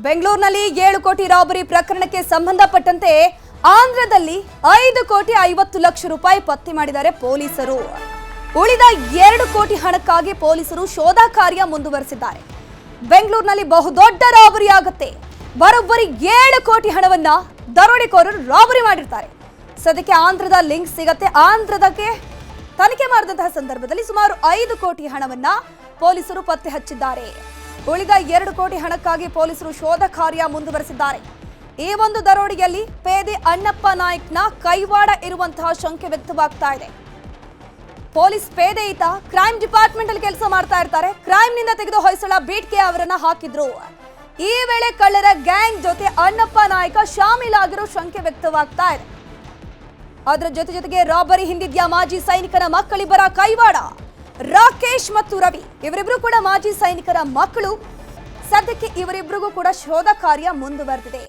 ಬೆಂಗಳೂರಿನಲ್ಲಿ 7 ಕೋಟಿ ರಾಬರಿ ಪ್ರಕರಣಕ್ಕೆ ಸಂಬಂಧಪಟ್ಟಂತೆ ಆಂಧ್ರದಲ್ಲಿ 5 ಕೋಟಿ 50 ಲಕ್ಷ ರೂಪಾಯಿ ಪತ್ತೆ ಮಾಡಿದ್ದಾರೆ ಪೊಲೀಸರು. ಉಳಿದ 2 ಕೋಟಿ ಹಣಕ್ಕಾಗಿ ಪೊಲೀಸರು ಶೋಧ ಕಾರ್ಯ ಮುಂದುವರೆಸಿದ್ದಾರೆ. ಬೆಂಗಳೂರಿನಲ್ಲಿ ಬಹುದೊಡ್ಡ ರಾಬರಿ ಆಗುತ್ತೆ. ಬರೋಬ್ಬರಿ 7 ಕೋಟಿ ಹಣವನ್ನ ದರೋಡೆಕೋರರು ರಾಬರಿ ಮಾಡಿರ್ತಾರೆ. ಸದ್ಯಕ್ಕೆ ಆಂಧ್ರದ ಲಿಂಕ್ ಸಿಗತ್ತೆ. ಆಂಧ್ರದಕ್ಕೆ ತನಿಖೆ ಮಾಡಿದಂತಹ ಸಂದರ್ಭದಲ್ಲಿ ಸುಮಾರು 5 ಕೋಟಿ ಹಣವನ್ನ ಪೊಲೀಸರು ಪತ್ತೆ ಹಚ್ಚಿದ್ದಾರೆ. ಉಳಿದ 2 ಕೋಟಿ ಹಣಕ್ಕಾಗಿ ಪೊಲೀಸರು ಶೋಧ ಕಾರ್ಯ ಮುಂದುವರೆಸಿದ್ದಾರೆ. ಈ ಒಂದು ದರೋಡೆಯಲ್ಲಿ ಪೇದೆ ಅಣ್ಣಪ್ಪ ನಾಯ್ಕ್ನ ಕೈವಾಡ ಇರುವಂತಹ ಶಂಕೆ ವ್ಯಕ್ತವಾಗ್ತಾ ಇದೆ. ಪೊಲೀಸ್ ಪೇದೆ ಈತ ಕ್ರೈಮ್ ಡಿಪಾರ್ಟ್ಮೆಂಟ್ ಅಲ್ಲಿ ಕೆಲಸ ಮಾಡ್ತಾ ಇರ್ತಾರೆ. ಕ್ರೈಮ್ ನಿಂದ ತೆಗೆದು ಹೊಯ್ಸಳ ಬೀಟ್ಗೆ ಅವರನ್ನ ಹಾಕಿದ್ರು. ಈ ವೇಳೆ ಕಳ್ಳರ ಗ್ಯಾಂಗ್ ಜೊತೆ ಅಣ್ಣಪ್ಪ ನಾಯ್ಕ ಶಾಮೀಲಾಗಿರೋ ಶಂಕೆ ವ್ಯಕ್ತವಾಗ್ತಾ ಇದೆ. ಅದರ ಜೊತೆಗೆ ರಾಬರಿ ಹಿಂದಿದ್ಯಾ ಮಾಜಿ ಸೈನಿಕನ ಮಕ್ಕಳಿಬ್ಬರ ಕೈವಾಡ. ರಾಕೇಶ್ ಮತ್ತು ರವಿ ಇವರಿಬ್ರು ಕೂಡ ಮಾಜಿ ಸೈನಿಕರ ಮಕ್ಕಳು. ಸದ್ಯಕ್ಕೆ ಇವರಿಬ್ಬರಿಗೂ ಕೂಡ ಶೋಧ ಕಾರ್ಯ ಮುಂದುವರೆದಿದೆ.